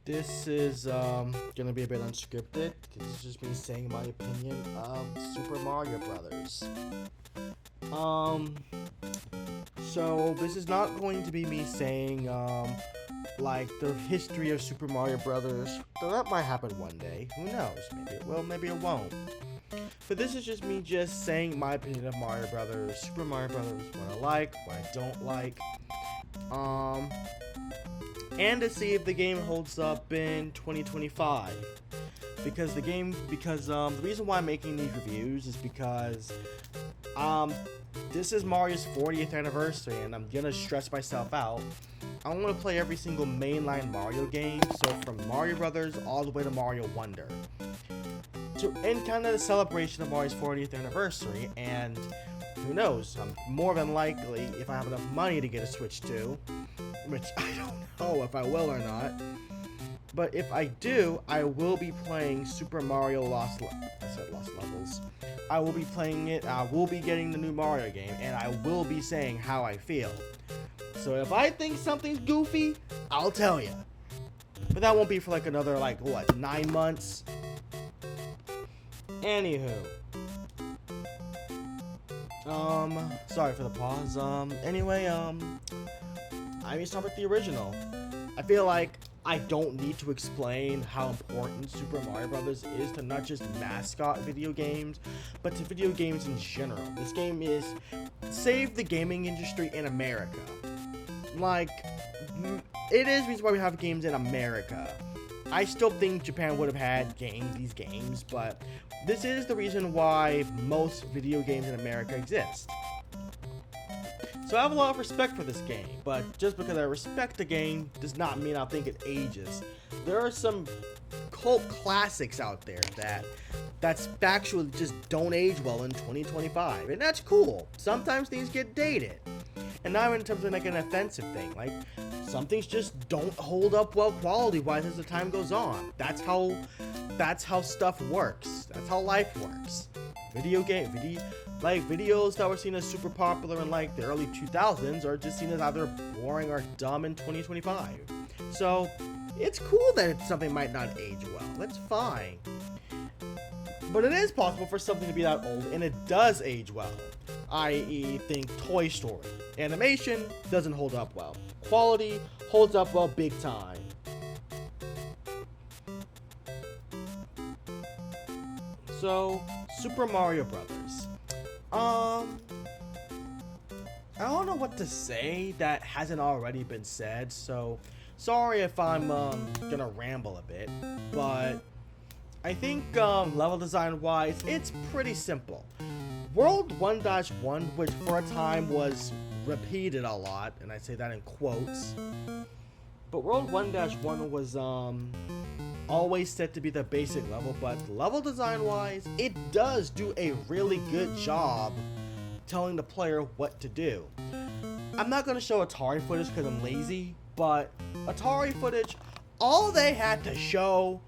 This is gonna be a bit unscripted. This is just me saying my opinion of Super Mario Brothers. Um, so this is not going to be me saying like the history of Super Mario Brothers. Though that might happen one day. Who knows? Maybe it will. Maybe it won't. But this is just me just saying my opinion of Mario Brothers, Super Mario Brothers, what I like, what I don't like. Um, and to see if the game holds up in 2025. The reason why I'm making these reviews is because this is Mario's 40th anniversary, and I'm gonna stress myself out. I want to play every single mainline Mario game, so from Mario Brothers all the way to Mario Wonder. In kind of the celebration of Mario's 40th anniversary, and who knows, more than likely, if I have enough money to get a Switch 2, which I don't know if I will or not, but if I do, I will be playing Super Mario Lost Levels. I will be playing it, I will be getting the new Mario game, and I will be saying how I feel. So if I think something's goofy, I'll tell you. But that won't be for like another, 9 months? Anywho. Sorry for the pause. Anyway, I'm gonna start with the original. I feel like I don't need to explain how important Super Mario Brothers is to not just mascot video games, but to video games in general. This game is saved the gaming industry in America. It is the reason why we have games in America. I still think Japan would have had these games, but this is the reason why most video games in America exist. So I have a lot of respect for this game, but just because I respect the game does not mean I think it ages. There are some cult classics out there that's factually just don't age well in 2025, and that's cool. Sometimes things get dated. And not in terms of like an offensive thing, like some things just don't hold up well quality-wise as the time goes on. That's how stuff works. That's how life works. Videos that were seen as super popular in like the early 2000s are just seen as either boring or dumb in 2025. So it's cool that something might not age well. That's fine. But it is possible for something to be that old and it does age well. I.e., think Toy Story. Animation doesn't hold up well. Quality holds up well big time. So, Super Mario Brothers. I don't know what to say that hasn't already been said, so sorry if I'm gonna ramble a bit, but I think level design wise, it's pretty simple. World 1-1, which for a time was repeated a lot, and I say that in quotes, but World 1-1 was always said to be the basic level, but level design wise, it does do a really good job telling the player what to do. I'm not going to show Atari footage because I'm lazy, but Atari footage, all they had to show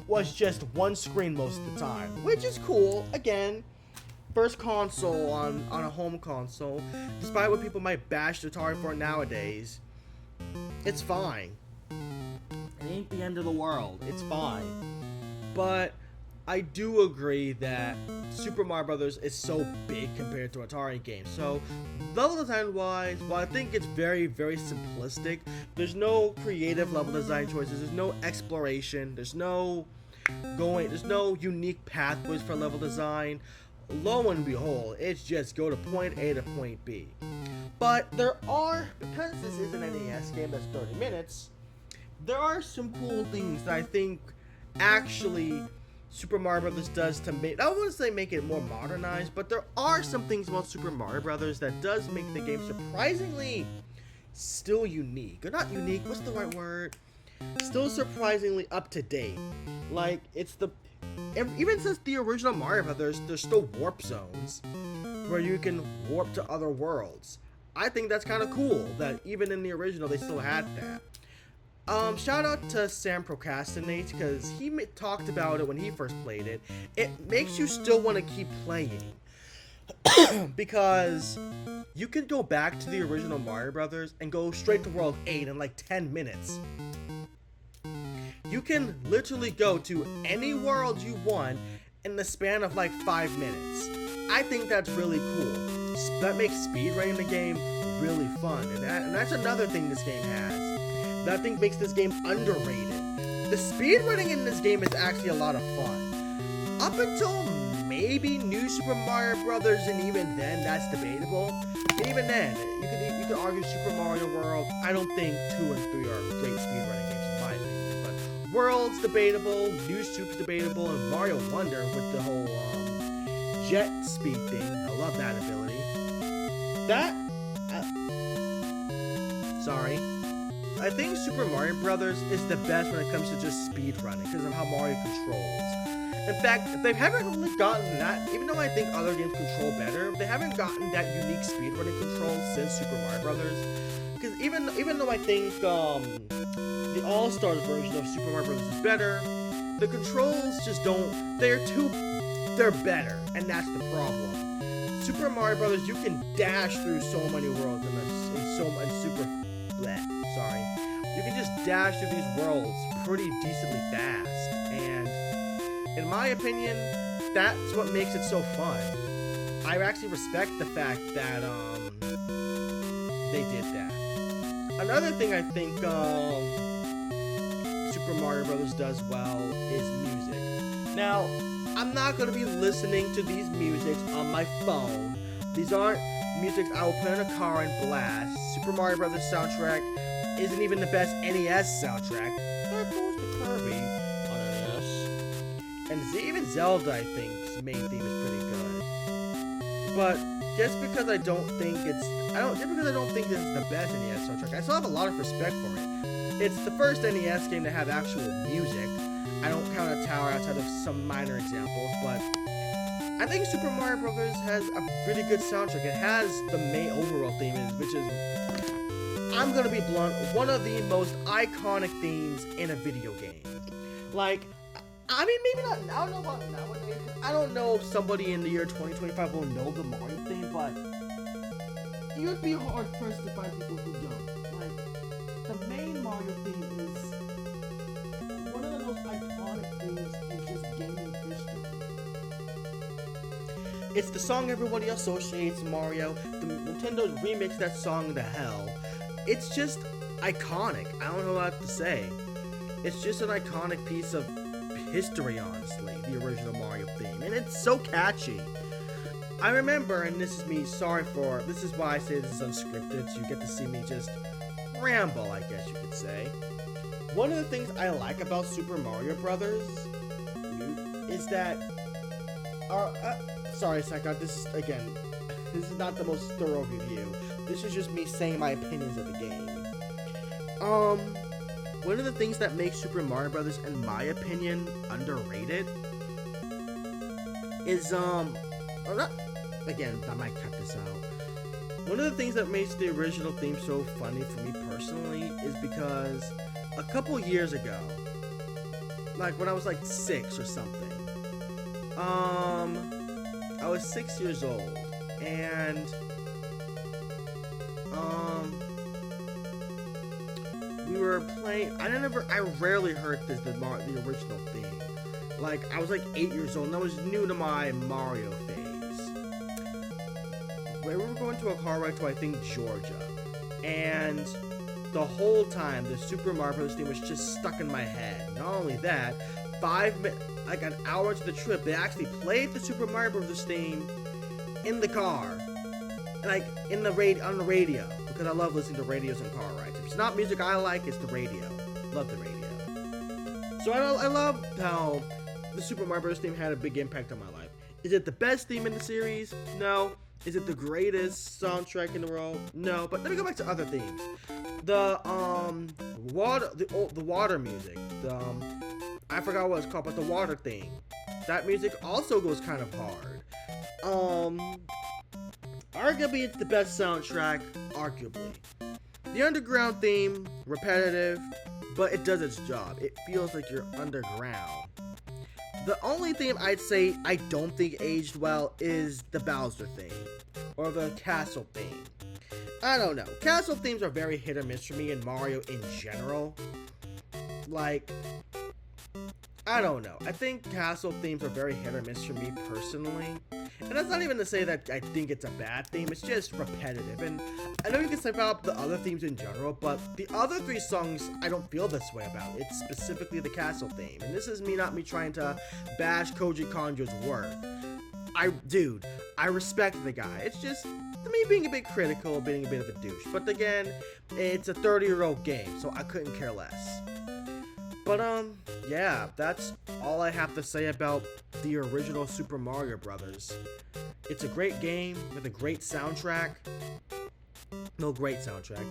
was just one screen most of the time, which is cool. Again, first console on a home console, despite what people might bash Atari for nowadays, it's fine. It ain't the end of the world. It's fine. But I do agree that Super Mario Brothers is so big compared to Atari games. So level design wise, while I think it's very, very simplistic, there's no creative level design choices. There's no exploration. There's no unique pathways for level design. Lo and behold, it's just go to point A to point B. But there are, because this is an NES game that's 30 minutes, there are some cool things that I think actually Super Mario Brothers does to make, I wouldn't say make it more modernized, but there are some things about Super Mario Brothers that does make the game surprisingly still unique. Or not unique, what's the right word? Still surprisingly up to date. Like, even since the original Mario Brothers, there's still warp zones where you can warp to other worlds. I think that's kind of cool that even in the original they still had that. Shout out to Sam Procrastinates, because he talked about it when he first played it. It makes you still want to keep playing. Because you can go back to the original Mario Brothers and go straight to World 8 in like 10 minutes. you can literally go to any world you want in the span of like 5 minutes. I think that's really cool. That makes speedrunning the game really fun, and that's another thing this game has that I think makes this game underrated. The speedrunning in this game is actually a lot of fun. Up until maybe New Super Mario Brothers, and even then, that's debatable. And even then, you could argue Super Mario World. I don't think 2 and 3 are great speedrunning games in my opinion, but World's debatable, New Super's debatable, and Mario Wonder with the whole jet speed thing. I love that ability. I think Super Mario Brothers is the best when it comes to just speedrunning because of how Mario controls. In fact, they haven't really gotten that, even though I think other games control better, they haven't gotten that unique speedrunning control since Super Mario Brothers. Because even though I think the All-Stars version of Super Mario Brothers is better, the controls just don't, they're better, and that's the problem. Super Mario Brothers, you can dash through so many worlds you can just dash through these worlds pretty decently fast, and in my opinion, that's what makes it so fun. I actually respect the fact that they did that. Another thing I think Super Mario Brothers does well is music. Now, I'm not going to be listening to these musics on my phone. These aren't musics I will put in a car and blast. Super Mario Brothers soundtrack isn't even the best NES soundtrack. There goes the Kirby on NES. And even Zelda, I think's main theme is pretty good. But just because I don't think this is the best NES soundtrack, I still have a lot of respect for it. It's the first NES game to have actual music. I don't count a tower outside of some minor examples, but I think Super Mario Bros. Has a really good soundtrack. It has the main overall theme, which is, I'm gonna be blunt, one of the most iconic themes in a video game. Like, I mean, maybe not, I don't know about nowadays. I don't know if somebody in the year 2025 will know the Mario theme, but you'd be hard pressed to find people who don't. Like, the main Mario theme is one of the most iconic themes in just gaming history. It's the song everybody associates Mario. Nintendo's remixed that song to hell. It's just iconic. I don't know what to say. It's just an iconic piece of history, honestly, the original Mario theme. And it's so catchy. I remember, and this is why I say this is unscripted, so you get to see me just ramble, I guess you could say. One of the things I like about Super Mario Brothers is that sorry, Second, this is not the most thorough review. This is just me saying my opinions of the game. One of the things that makes Super Mario Brothers, in my opinion, underrated is, again, I might cut this out. One of the things that makes the original theme so funny for me personally is because a couple years ago, like when I was like 6 or something, I was 6 years old, and we were playing. I rarely heard the original theme. Like, I was like 8 years old, and I was new to my Mario phase. We were going to a car ride to, I think, Georgia, and the whole time the Super Mario Bros. Theme was just stuck in my head. Not only that, like an hour into the trip, they actually played the Super Mario Bros. Theme in the car, like on the radio, because I love listening to radios and car rides. If it's not music I like, it's the radio. Love the radio. So I love how the Super Mario Bros. Theme had a big impact on my life. Is it the best theme in the series? No. Is it the greatest soundtrack in the world? No. But let me go back to other themes. The water music. I forgot what it's called, but the water theme. That music also goes kind of hard. Arguably, it's the best soundtrack. Arguably. The underground theme, repetitive, but it does its job. It feels like you're underground. The only theme I'd say I don't think aged well is the Bowser theme, or the castle theme. I don't know. Castle themes are very hit or miss for me in Mario in general. Like, I don't know. I think castle themes are very hit or miss for me personally. And that's not even to say that I think it's a bad theme, it's just repetitive. And I know you can say about the other themes in general, but the other 3 songs I don't feel this way about. It's specifically the castle theme. And this is not me trying to bash Koji Konjo's work. Dude, I respect the guy. It's just me being a bit critical, being a bit of a douche. But again, it's a 30-year-old game, so I couldn't care less. But yeah, that's all I have to say about the original Super Mario Brothers. It's a great game with a great soundtrack. No, great soundtrack.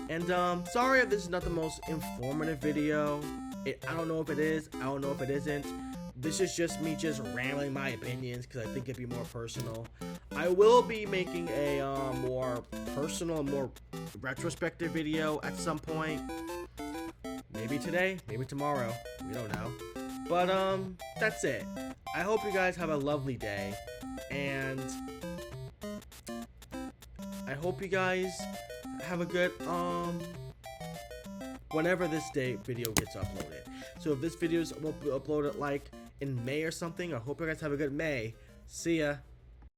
And sorry if this is not the most informative video. I don't know if it is. I don't know if it isn't. This is just me just rambling my opinions because I think it'd be more personal. I will be making a more personal, more retrospective video at some point. Maybe today, maybe tomorrow. We don't know. But that's it. I hope you guys have a lovely day, and I hope you guys have a good whenever this video gets uploaded. So if this video is uploaded like in May or something, I hope you guys have a good May. See ya.